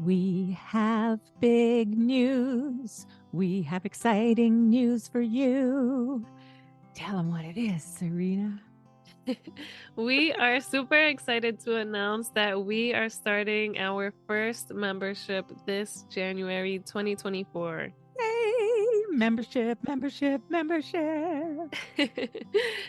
We have big news. We have exciting news for you. Tell them what it is, Serena. We are super excited to announce that we are starting our first membership this January 2024. Yay! Membership.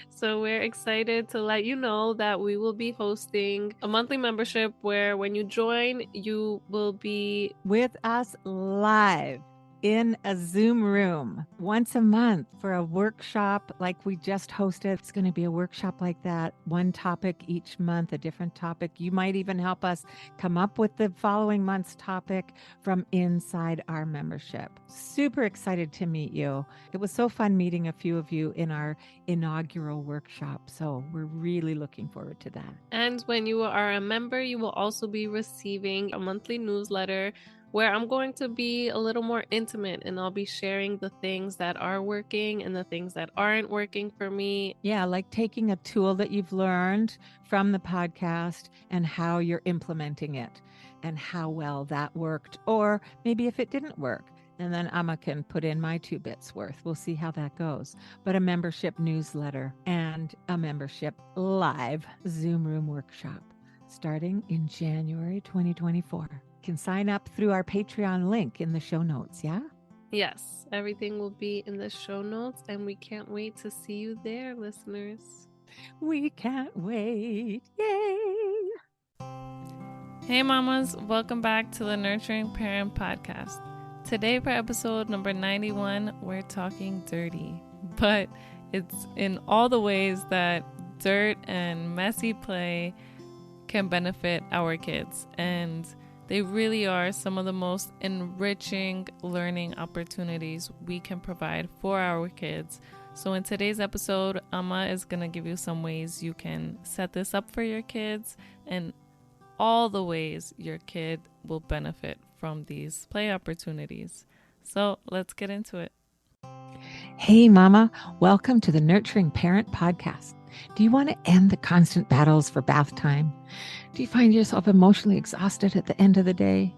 So we're excited to let you know that we will be hosting a monthly membership where when you join, you will be with us live in a Zoom room once a month for a workshop like we just hosted. It's going to be a workshop like that, one topic each month, a different topic. You might even help us come up with the following month's topic from inside our membership. Super excited to meet you. It was so fun meeting a few of you in our inaugural workshop. So we're really looking forward to that. And when you are a member, you will also be receiving a monthly newsletter where I'm going to be a little more intimate and I'll be sharing the things that are working and the things that aren't working for me. Yeah, like taking a tool that you've learned from the podcast and how you're implementing it and how well that worked, or maybe if it didn't work. And then Amma can put in my 2 bits worth. We'll see how that goes. But a membership newsletter and a membership live Zoom room workshop starting in January 2024. Can sign up through our Patreon link in the show notes, yeah? Yes, everything will be in the show notes, and we can't wait to see you there, listeners. We can't wait. Yay! Hey, mamas, welcome back to the Nurturing Parent Podcast. Today, for episode number 91, we're talking dirty, but it's in all the ways that dirt and messy play can benefit our kids. And they really are some of the most enriching learning opportunities we can provide for our kids. So in today's episode, Amma is going to give you some ways you can set this up for your kids and all the ways your kid will benefit from these play opportunities. So let's get into it. Hey, Mama, welcome to the Nurturing Parent Podcast. Do you want to end the constant battles for bath time? Do you find yourself emotionally exhausted at the end of the day?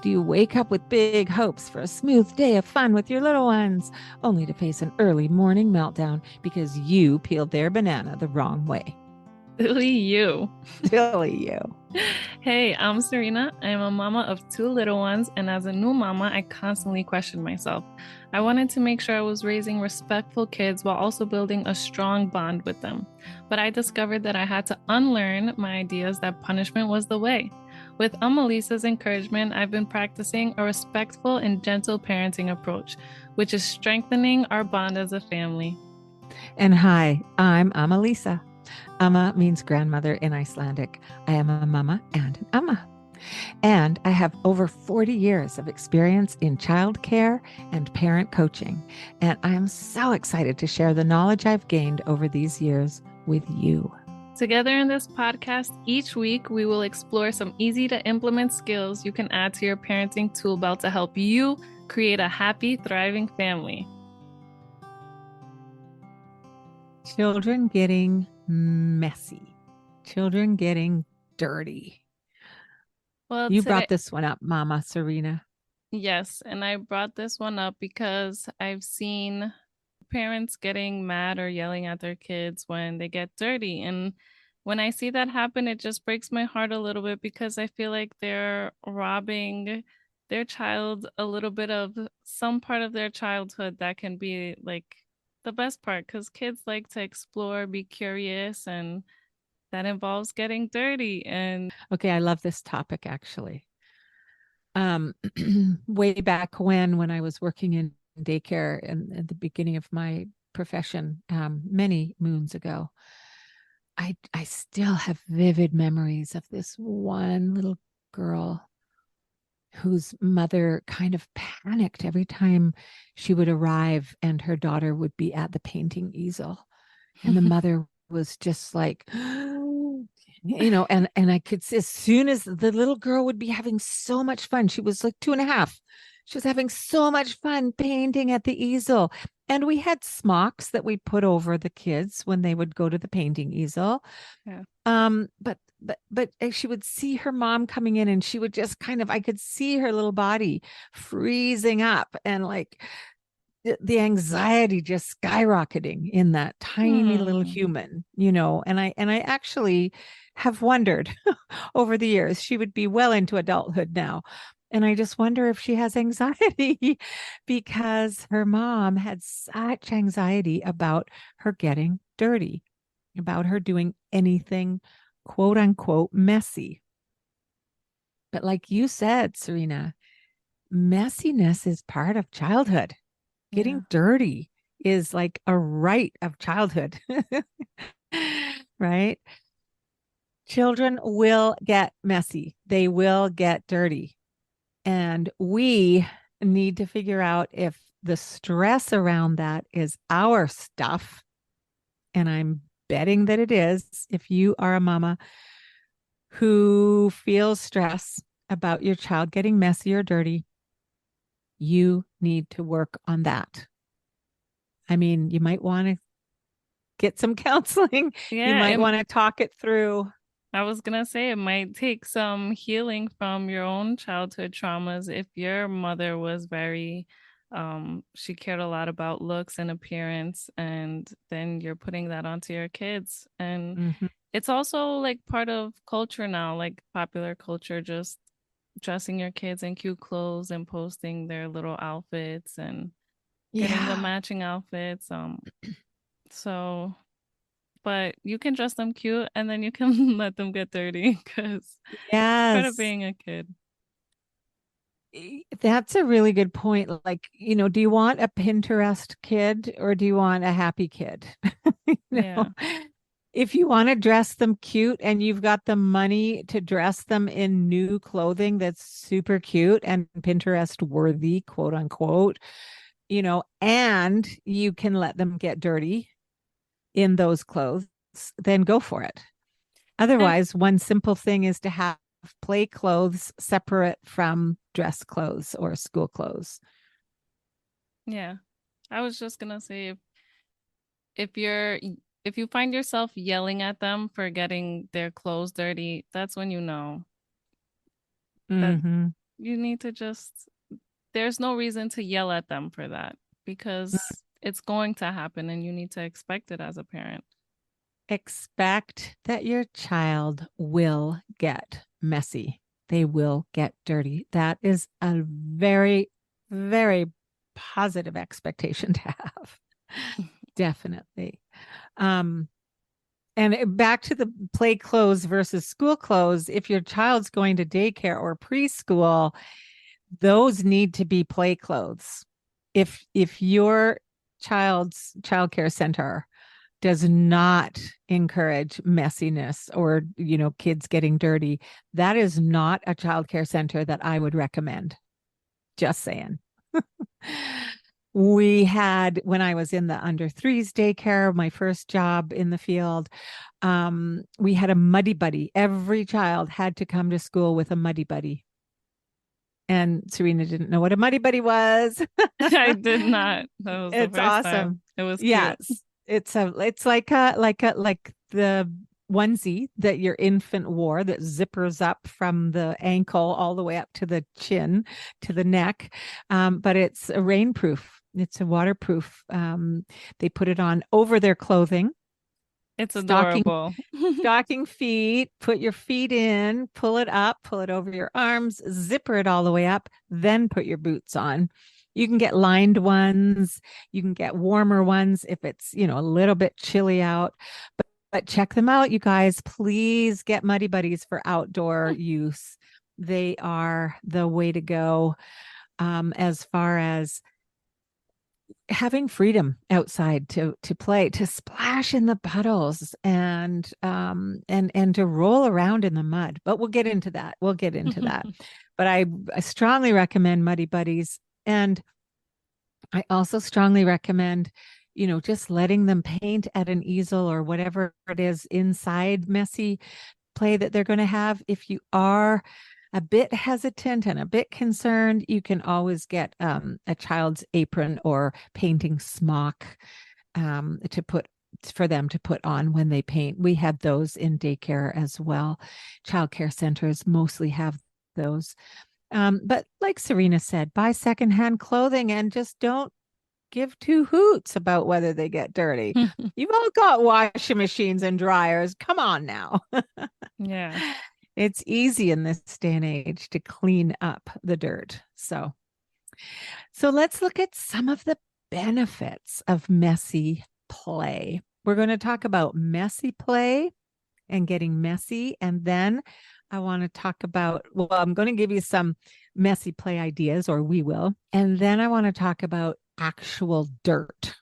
Do you wake up with big hopes for a smooth day of fun with your little ones, only to face an early morning meltdown because you peeled their banana the wrong way? Silly you. Silly you. Hey, I'm Serena. I'm a mama of 2 little ones, and as a new mama, I constantly questioned myself. I wanted to make sure I was raising respectful kids while also building a strong bond with them. But I discovered that I had to unlearn my ideas that punishment was the way. With Lisa's encouragement, I've been practicing a respectful and gentle parenting approach, which is strengthening our bond as a family. And hi, I'm Lisa. Amma means grandmother in Icelandic. I am a mama and an Amma. And I have over 40 years of experience in childcare and parent coaching. And I am so excited to share the knowledge I've gained over these years with you. Together in this podcast, each week we will explore some easy to implement skills you can add to your parenting tool belt to help you create a happy, thriving family. Children getting messy. Children getting dirty. Well, you brought this one up, Mama Serena. Yes, and I brought this one up because I've seen parents getting mad or yelling at their kids when they get dirty. And when I see that happen, it just breaks my heart a little bit because I feel like they're robbing their child a little bit of some part of their childhood that can be like the best part, because kids like to explore, be curious, and that involves getting dirty. And okay, I love this topic actually. Way back when I was working in daycare and at the beginning of my profession, many moons ago, I still have vivid memories of this one little girl whose mother kind of panicked every time she would arrive and her daughter would be at the painting easel. And the mother was just like, and I could see as soon as the little girl would be having so much fun, she was like 2.5. She was having so much fun painting at the easel. And we had smocks that we put over the kids when they would go to the painting easel. Yeah. But she would see her mom coming in and she would just kind of, I could see her little body freezing up and like the anxiety just skyrocketing in that tiny little Hmm. human, and I actually have wondered over the years. She would be well into adulthood now, and I just wonder if she has anxiety because her mom had such anxiety about her getting dirty, about her doing anything quote unquote messy. But like you said, Serena, messiness is part of childhood. Yeah. Getting dirty is like a rite of childhood, right? Children will get messy, they will get dirty. And we need to figure out if the stress around that is our stuff. And I'm betting that it is. If you are a mama who feels stress about your child getting messy or dirty, you need to work on that. I mean, you might want to get some counseling. You Yeah. might And want to talk it through. I was gonna say it might take some healing from your own childhood traumas if your mother was very she cared a lot about looks and appearance, and then you're putting that onto your kids. And Mhm. it's also like part of culture now, like popular culture, just dressing your kids in cute clothes and posting their little outfits and getting the Yeah. matching outfits. So but you can dress them cute and then you can let them get dirty because part of Yes. being a kid. That's a really good point. Like, do you want a Pinterest kid or do you want a happy kid? you know, Yeah. if you want to dress them cute and you've got the money to dress them in new clothing that's super cute and Pinterest worthy, quote unquote, and you can let them get dirty in those clothes, then go for it. And Otherwise, one simple thing is to have play clothes separate from dress clothes or school clothes. yeah, I was just gonna say if you're if you find yourself yelling at them for getting their clothes dirty, that's when you know that Mm-hmm. you need to just there's no reason to yell at them for that because it's going to happen and you need to expect it as a parent. Expect that your child will get messy. They will get dirty. That is a very, very positive expectation to have. Definitely. Um, and back to the play clothes versus school clothes, if your child's going to daycare or preschool, those need to be play clothes. If your child's childcare center does not encourage messiness or kids getting dirty, that is not a childcare center that I would recommend. Just saying. We had, when I was in the under threes daycare, my first job in the field, we had a muddy buddy. Every child had to come to school with a muddy buddy. And Serena didn't know what a muddy buddy was. I did not. That was the It's first time. awesome. It was cute. Yes. It's like the onesie that your infant wore that zippers up from the ankle all the way up to the chin to the neck. But it's a rainproof. It's a waterproof. They put it on over their clothing. It's Stocking adorable. stocking feet, put your feet in, pull it up, pull it over your arms, zipper it all the way up, then put your boots on. You can get lined ones, you can get warmer ones if it's, a little bit chilly out. But check them out, you guys. Please get Muddy Buddies for outdoor use. They are the way to go, as far as having freedom outside to play, to splash in the puddles and to roll around in the mud. But we'll get into that. We'll get into that. But I strongly recommend Muddy Buddies. And I also strongly recommend, just letting them paint at an easel or whatever it is inside messy play that they're going to have. If you are a bit hesitant and a bit concerned, you can always get a child's apron or painting smock to put for them to put on when they paint. We have those in daycare as well. Childcare centers mostly have those. But like Serena said, buy secondhand clothing and just don't give two hoots about whether they get dirty. You've all got washing machines and dryers. Come on now. Yeah. It's easy in this day and age to clean up the dirt. So let's look at some of the benefits of messy play. We're going to talk about messy play and getting messy. And then I want to talk about, well, I'm going to give you some messy play ideas, or we will. And then I want to talk about actual dirt,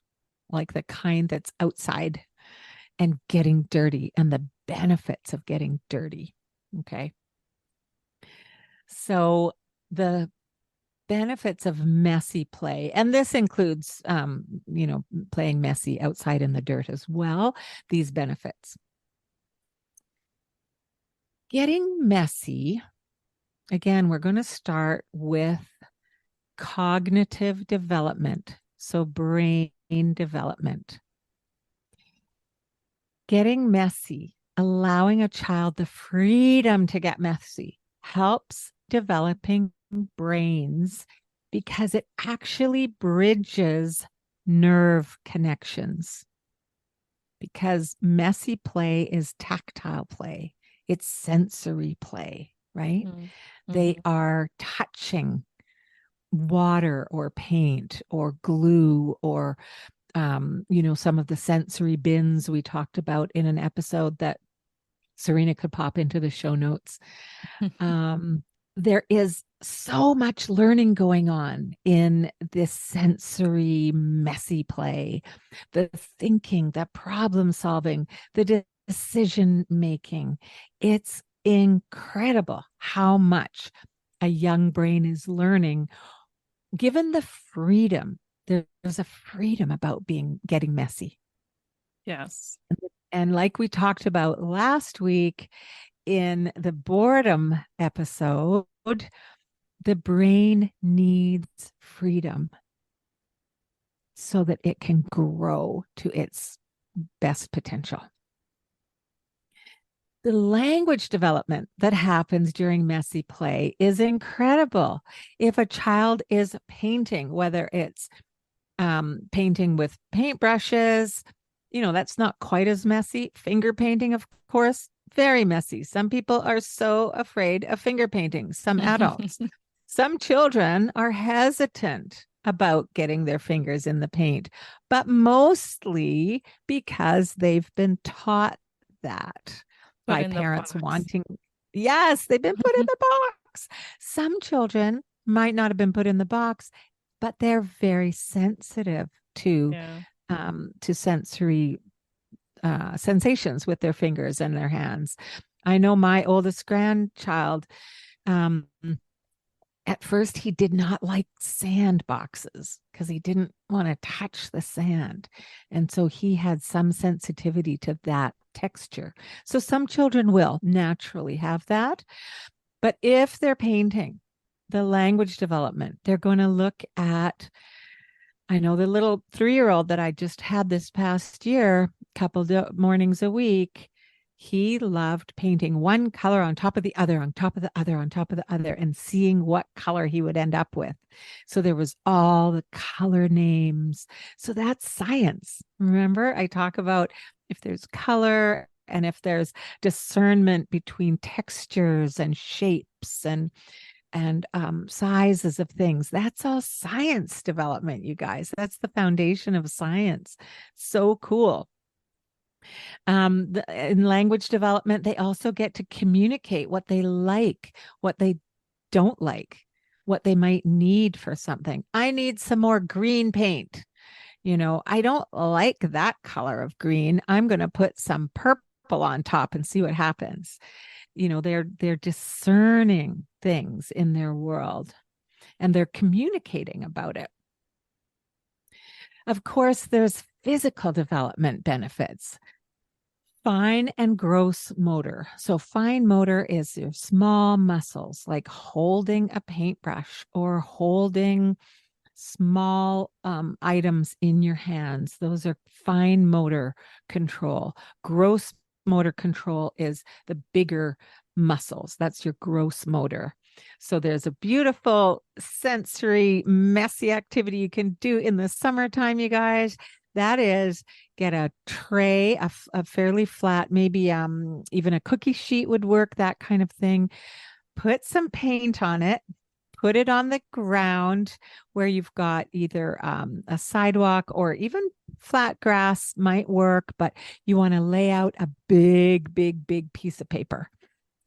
like the kind that's outside and getting dirty and the benefits of getting dirty. Okay. So the benefits of messy play, and this includes, playing messy outside in the dirt as well. These benefits. Getting messy, again, we're going to start with cognitive development, so brain development. Getting messy, allowing a child the freedom to get messy, helps developing brains because it actually bridges nerve connections. Because messy play is tactile play, it's sensory play, right? Mm-hmm. They are touching water or paint or glue or some of the sensory bins we talked about in an episode that Serena could pop into the show notes. There is so much learning going on in this sensory, messy play, the thinking, the problem solving, the decision making. It's incredible how much a young brain is learning, given the freedom. There's a freedom about getting messy. Yes. And like we talked about last week in the boredom episode, the brain needs freedom so that it can grow to its best potential. The language development that happens during messy play is incredible. If a child is painting, whether it's painting with paintbrushes, that's not quite as messy. Finger painting, of course, very messy. Some people are so afraid of finger painting, some adults. Some children are hesitant about getting their fingers in the paint, but mostly because they've been taught that by parents wanting. Yes, they've been put in the box. Some children might not have been put in the box, but they're very sensitive to sensory sensations with their fingers and their hands. I know my oldest grandchild, at first he did not like sand boxes because he didn't want to touch the sand. And so he had some sensitivity to that texture. So some children will naturally have that. But if they're painting, the language development, they're going to look at, I know the little 3-year-old that I just had this past year, couple mornings a week, he loved painting one color on top of the other, on top of the other, on top of the other, and seeing what color he would end up with. So there was all the color names. So that's science. Remember, I talk about if there's color and if there's discernment between textures and shapes and sizes of things. That's all science development, you guys. That's the foundation of science. So cool. In language development, they also get to communicate what they like, what they don't like, what they might need for something. I need some more green paint. I don't like that color of green. I'm going to put some purple on top and see what happens. They're discerning things in their world and they're communicating about it. Of course, there's physical development benefits. Fine and gross motor. So, fine motor is your small muscles, like holding a paintbrush or holding small items in your hands. Those are fine motor control. Gross motor control is the bigger muscles. That's your gross motor. So there's a beautiful sensory, messy activity you can do in the summertime, you guys. That is get a tray, a fairly flat, maybe even a cookie sheet would work, that kind of thing. Put some paint on it, put it on the ground where you've got either a sidewalk or even flat grass might work, but you want to lay out a big, big, big piece of paper.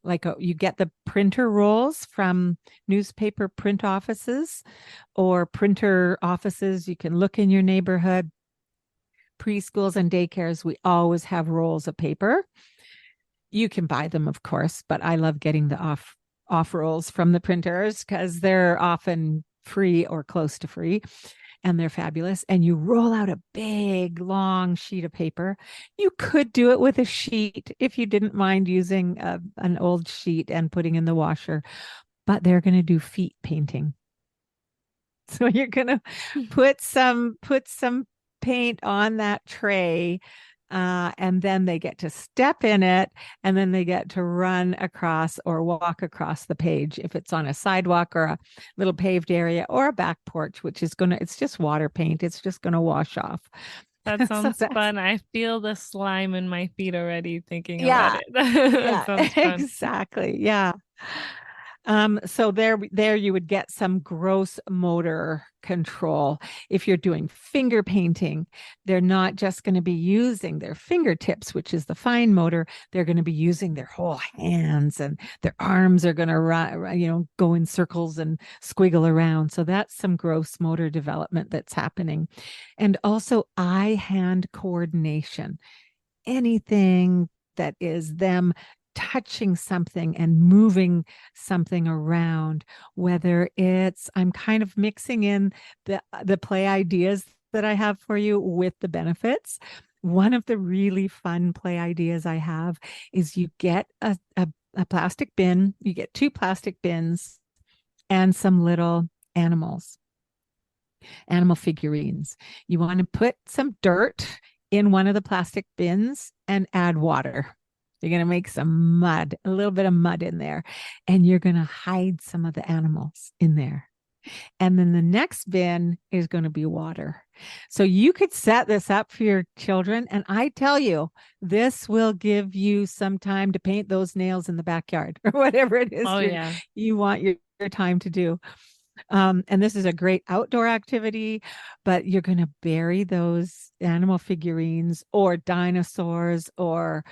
Like you get the printer rolls from newspaper print offices or printer offices. You can look in your neighborhood, preschools and daycares. We always have rolls of paper. You can buy them, of course, but I love getting the off rolls from the printers because they're often free or close to free, and they're fabulous. And you roll out a big long sheet of paper. You could do it with a sheet if you didn't mind using an old sheet and putting in the washer, but they're going to do feet painting. So you're going to put some paint on that tray, and then they get to step in it, and then they get to run across or walk across the page if it's on a sidewalk or a little paved area or a back porch, which is it's just water paint. It's just going to wash off. That So sounds fun. I feel the slime in my feet already thinking about yeah, it. That yeah, sounds fun. exactly. Yeah. So there you would get some gross motor control. If you're doing finger painting, they're not just going to be using their fingertips, which is the fine motor. They're going to be using their whole hands, and their arms are going to run, go in circles and squiggle around. So that's some gross motor development that's happening. And also eye-hand coordination. Anything that is them touching something and moving something around, whether it's I'm kind of mixing in the play ideas that I have for you with the benefits. One of the really fun play ideas I have is you get a plastic bin, you get 2 plastic bins and some little animal figurines. You want to put some dirt in one of the plastic bins and add water. You're going to make some mud, a little bit of mud in there, and you're going to hide some of the animals in there. And then the next bin is going to be water. So you could set this up for your children. And I tell you, this will give you some time to paint those nails in the backyard or whatever it is you want your time to do. And this is a great outdoor activity, but you're going to bury those animal figurines or dinosaurs or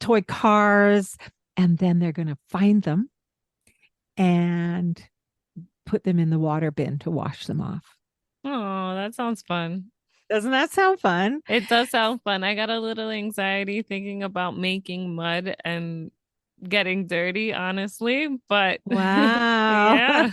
toy cars, and then they're going to find them and put them in the water bin to wash them off. Oh, that sounds fun. Doesn't that sound fun? It does sound fun. I got a little anxiety thinking about making mud and getting dirty, honestly, but Wow. yeah.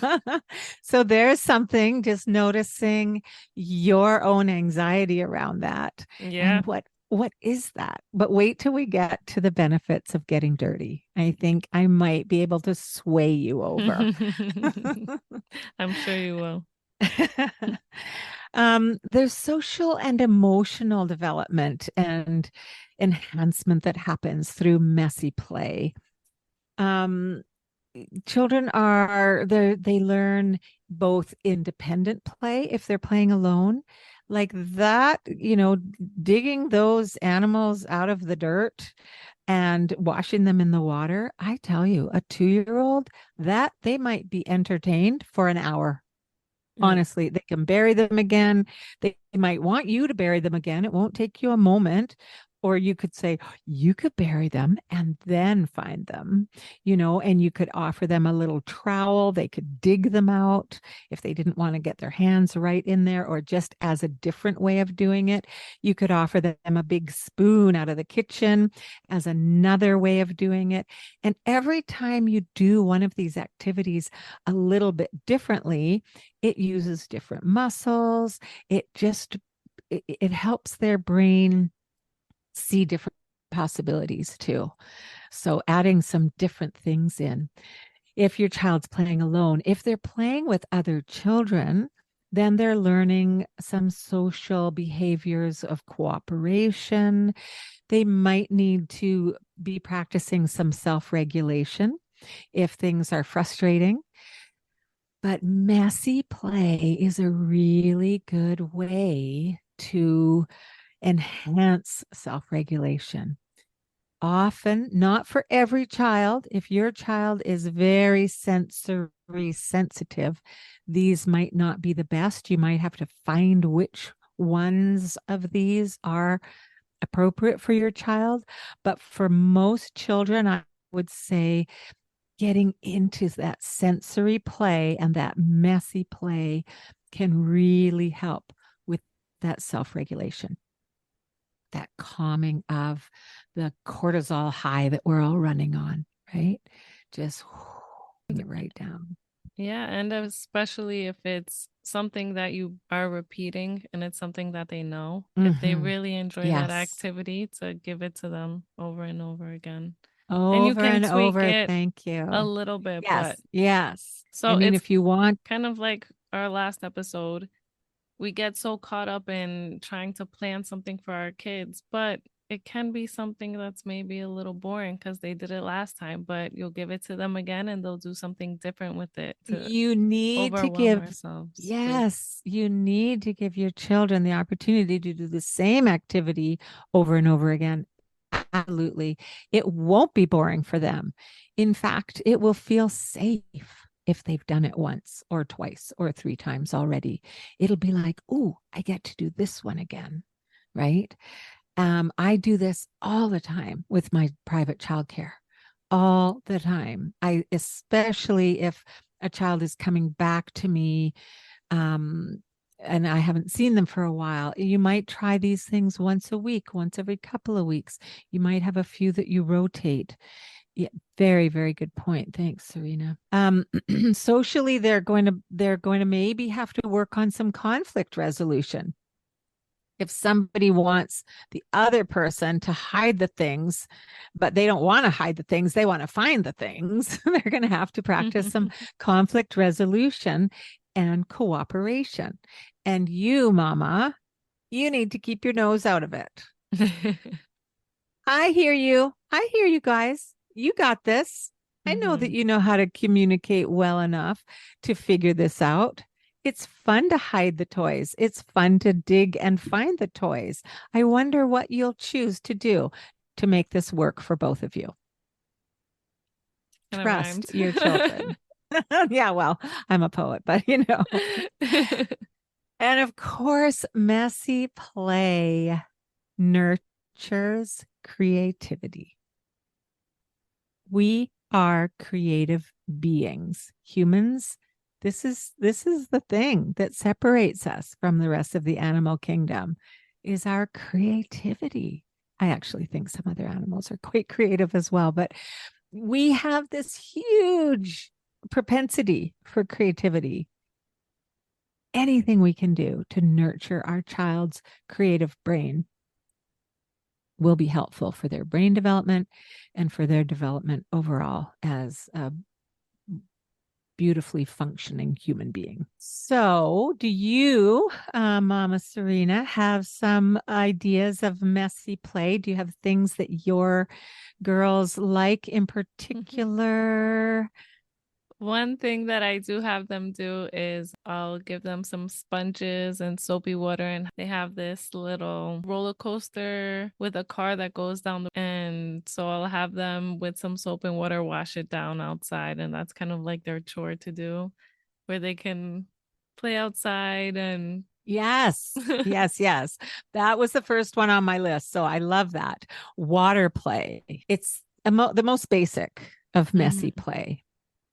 So there's something, just noticing your own anxiety around that. Yeah. And what is that? But wait till we get to the benefits of getting dirty. I think I might be able to sway you over. I'm sure you will. There's social and emotional development and enhancement that happens through messy play. Children they learn both independent play if they're playing alone, like that, digging those animals out of the dirt and washing them in the water. I tell you, a 2-year-old, that they might be entertained for an hour. Honestly, they can bury them again. They might want you to bury them again. It won't take you a moment. Or you could say, you could bury them and then find them, and you could offer them a little trowel. They could dig them out if they didn't want to get their hands right in there, or just as a different way of doing it. You could offer them a big spoon out of the kitchen as another way of doing it. And every time you do one of these activities a little bit differently, it uses different muscles. It helps their brain see different possibilities too. So adding some different things in. If your child's playing alone, if they're playing with other children, then they're learning some social behaviors of cooperation. They might need to be practicing some self-regulation if things are frustrating. But messy play is a really good way to enhance self-regulation. Often, not for every child. If your child is very sensory sensitive, these might not be the best. You might have to find which ones of these are appropriate for your child. But for most children, I would say getting into that sensory play and that messy play can really help with that self-regulation, that calming of the cortisol high that we're all running on, right? Just bring it right down. Yeah, and especially if it's something that you are repeating and it's something that they know, if they really enjoy that Yes. activity, to give it to them over and over again. And you Over can and tweak over. it Thank a you. little bit, but Yes. Yes. I so mean, it's if you want, kind of like our last episode. We get so caught up in trying to plan something for our kids, but it can be something that's maybe a little boring because they did it last time, but you'll give it to them again and they'll do something different with it to you need to overwhelm give, ourselves with. yes, you need to give your children the opportunity to do the same activity over and over again. Absolutely. It won't be boring for them. In fact, it will feel safe if they've done it once or twice or three times already. It'll be like, oh, I get to do this one again. Right. I do this all the time with my private childcare, all the time. Especially if a child is coming back to me, um, and I haven't seen them for a while. You might try these things once a week, once every couple of weeks. You might have a few that you rotate. Yeah, very, very good point. Thanks, Serena. Socially, they're going to maybe have to work on some conflict resolution. If somebody wants the other person to hide the things, but they don't want to hide the things, they want to find the things, they're going to have to practice some conflict resolution and cooperation. And you, mama, you need to keep your nose out of it. I hear you. I hear you guys. You got this. I know that you know how to communicate well enough to figure this out. It's fun to hide the toys. It's fun to dig and find the toys. I wonder what you'll choose to do to make this work for both of you. Trust your children. Yeah, well, I'm a poet, but And of course, messy play nurtures creativity. We are creative beings. Humans, this is the thing that separates us from the rest of the animal kingdom, is our creativity. I actually think some other animals are quite creative as well, but we have this huge propensity for creativity. Anything we can do to nurture our child's creative brain will be helpful for their brain development and for their development overall as a beautifully functioning human being. So, do you, Mama Serena, have some ideas of messy play? Do you have things that your girls like in particular? One thing that I do have them do is I'll give them some sponges and soapy water, and they have this little roller coaster with a car that goes down and so I'll have them with some soap and water wash it down outside, and that's kind of like their chore to do, where they can play outside and Yes, yes, yes. That was the first one on my list. So I love that. Water play. It's the most basic of messy play.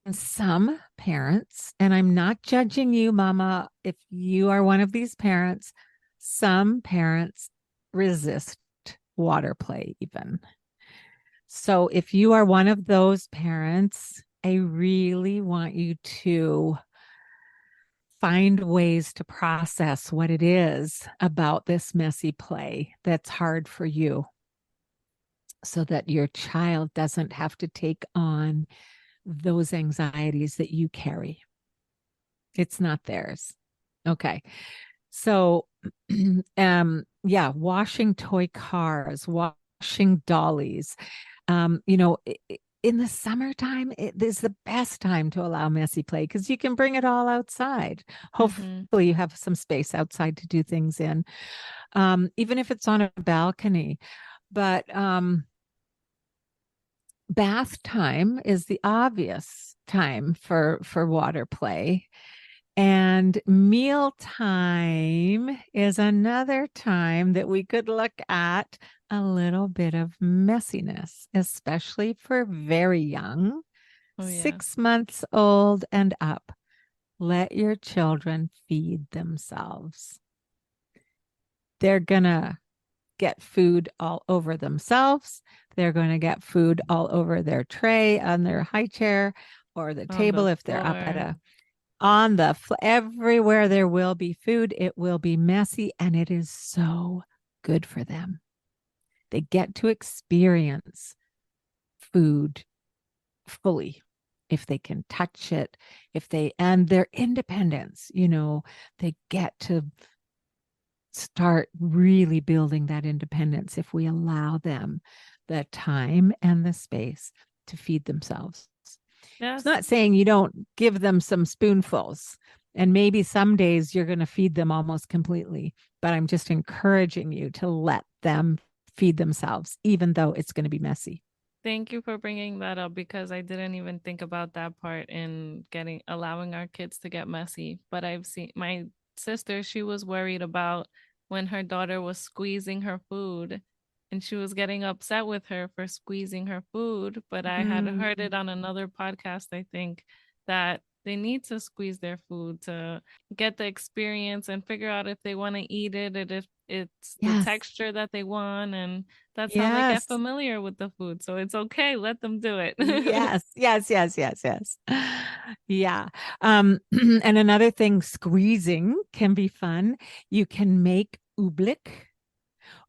And some parents, and I'm not judging you, Mama, if you are one of these parents, some parents resist water play even. So if you are one of those parents, I really want you to find ways to process what it is about this messy play that's hard for you. so that your child doesn't have to take on those anxieties that you carry. It's not theirs. Okay. So, yeah, washing toy cars, washing dollies. In the summertime, it is the best time to allow messy play because you can bring it all outside. Mm-hmm. Hopefully, you have some space outside to do things in, even if it's on a balcony. But bath time is the obvious time for water play. And mealtime is another time that we could look at a little bit of messiness, especially for very young, Oh yeah. 6 months old and up. Let your children feed themselves. They're going to get food all over themselves. They're going to get food all over their tray on their high chair or the On table the if they're up at floor. a on the everywhere there will be food, it will be messy, and it is so good for them. They get to experience food fully if they can touch it, if they and their independence, they get to start really building that independence if we allow them the time and the space to feed themselves. It's Yes. not saying you don't give them some spoonfuls. And maybe some days you're going to feed them almost completely, but I'm just encouraging you to let them feed themselves, even though it's going to be messy. Thank you for bringing that up because I didn't even think about that part in allowing our kids to get messy. But I've seen my sister, she was worried about when her daughter was squeezing her food and she was getting upset with her for squeezing her food. But I had heard it on another podcast, I think, that they need to squeeze their food to get the experience and figure out if they want to eat it and if it's the Yes. texture that they want, and that's how they get Yes. familiar with the food. So it's okay, let them do it. Yes. Yes. Yes. Yes. Yes. Yeah. And another thing, squeezing can be fun. You can make oobleck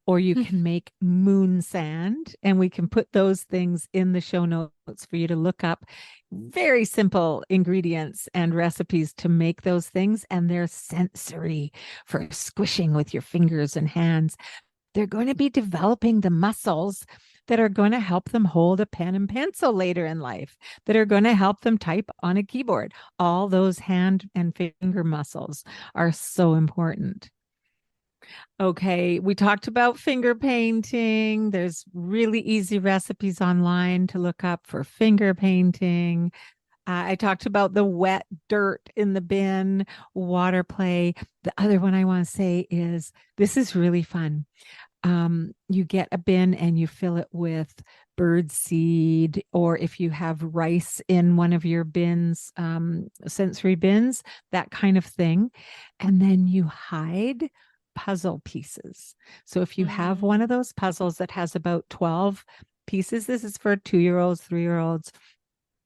or you can make moon sand, and we can put those things in the show notes for you to look up. Very simple ingredients and recipes to make those things, and they're sensory for squishing with your fingers and hands. They're going to be developing the muscles that are going to help them hold a pen and pencil later in life, that are going to help them type on a keyboard. All those hand and finger muscles are so important. Okay, we talked about finger painting. There's really easy recipes online to look up for finger painting. I talked about the wet dirt in the bin, water play. The other one I want to say is this is really fun. You get a bin and you fill it with bird seed, or if you have rice in one of your bins, sensory bins, that kind of thing. And then you hide puzzle pieces. So if you have one of Mm. those puzzles that has about 12 pieces, this is for 2 year olds, 3 year olds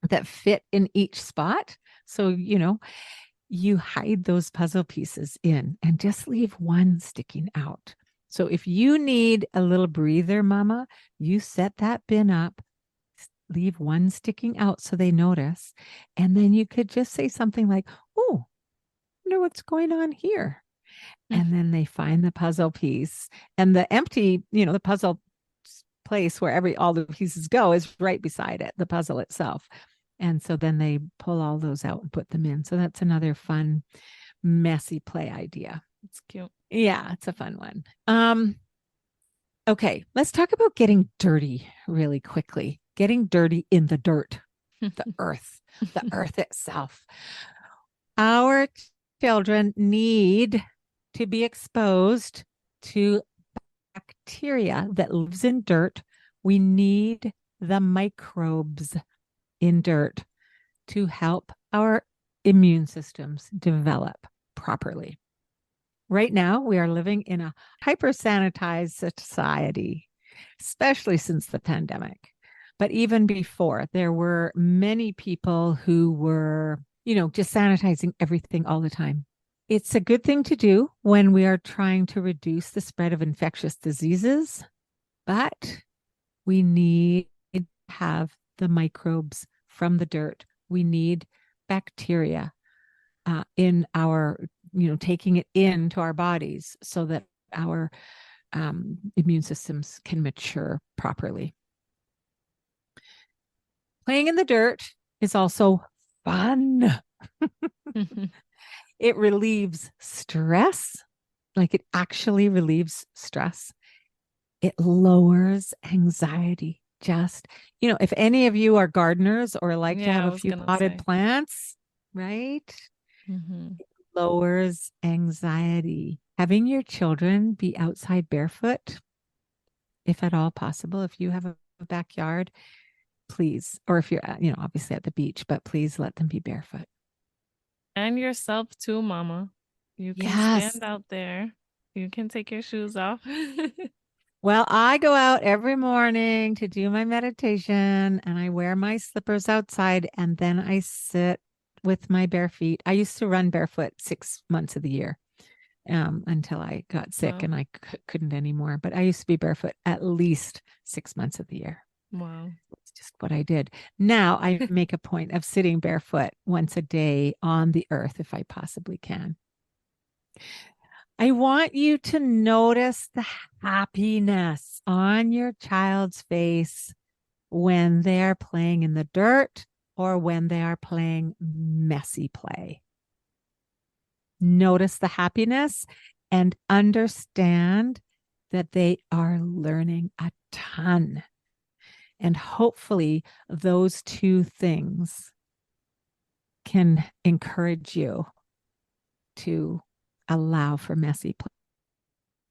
that fit in each spot. So, you hide those puzzle pieces in and just leave one sticking out. So if you need a little breather, mama, you set that bin up, leave one sticking out so they notice. And then you could just say something like, oh, I wonder what's going on here. And then they find the puzzle piece, and the empty, the puzzle place where all the pieces go is right beside it, the puzzle itself. And so then they pull all those out and put them in. So that's another fun, messy play idea. It's cute. Yeah, it's a fun one. Okay, let's talk about getting dirty really quickly. Getting dirty in the dirt, the earth itself. Our children need to be exposed to bacteria that lives in dirt. We need the microbes in dirt to help our immune systems develop properly. Right now, we are living in a hyper sanitized society, especially since the pandemic. But even before, there were many people who were, just sanitizing everything all the time. It's a good thing to do when we are trying to reduce the spread of infectious diseases, but We need to have the microbes from the dirt. We need bacteria in our, taking it into our bodies so that our immune systems can mature properly. Playing in the dirt is also fun. It relieves stress, like it actually relieves stress. It lowers anxiety. Just, if any of you are gardeners or like to Yeah, have I a was few gonna potted say. plants, right? Mm-hmm. It lowers anxiety. Having your children be outside barefoot, if at all possible, if you have a backyard, please, or if you're, obviously at the beach, but please let them be barefoot. And yourself too, Mama. You can Yes. stand out there. You can take your shoes off. Well, I go out every morning to do my meditation and I wear my slippers outside and then I sit with my bare feet. I used to run barefoot 6 months of the year until I got sick Wow. and I couldn't anymore. But I used to be barefoot at least 6 months of the year. Wow. It's just what I did. Now I make a point of sitting barefoot once a day on the earth if I possibly can. I want you to notice the happiness on your child's face when they're playing in the dirt or when they are playing messy play. Notice the happiness and understand that they are learning a ton. And hopefully, those two things can encourage you to allow for messy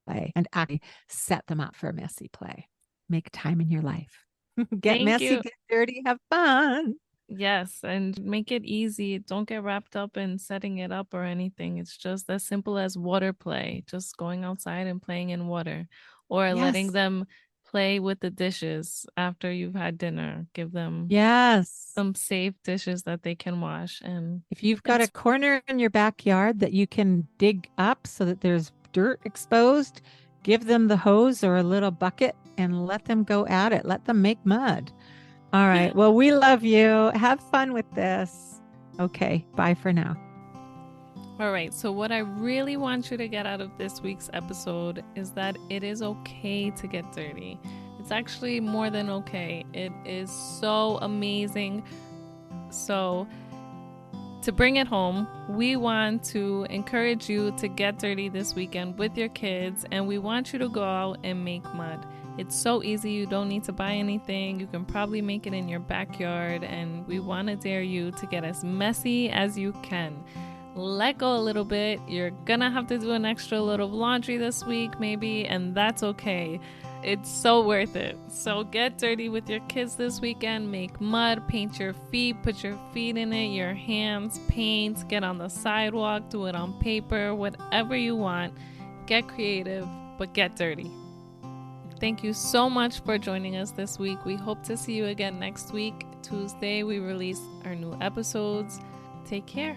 play and actually set them up for messy play. Make time in your life. Get Thank messy, you. get dirty, have fun. Yes, and make it easy. Don't get wrapped up in setting it up or anything. It's just as simple as water play, just going outside and playing in water, or letting Yes. them play with the dishes after you've had dinner. Give them Yes. some safe dishes that they can wash. And If you've got a it's corner in your backyard that you can dig up so that there's dirt exposed, give them the hose or a little bucket and let them go at it. Let them make mud. All right. Well, we love you. Have fun with this. Okay. Bye for now. all right. So, what I really want you to get out of this week's episode is that it is okay to get dirty. It's actually more than okay. It is so amazing. So, to bring it home, we want to encourage you to get dirty this weekend with your kids, and we want you to go out and make mud. It's so easy. You don't need to buy anything. You can probably make it in your backyard, and we want to dare you to get as messy as you can. Let go a little bit. You're gonna have to do an extra load of laundry this week, maybe, and that's okay. It's so worth it. So get dirty with your kids this weekend. Make mud, paint your feet, put your feet in it, your hands, paint, get on the sidewalk, do it on paper, whatever you want. Get creative, but get dirty. Thank you so much for joining us this week. We hope to see you again next week. Tuesday, we release our new episodes. Take care.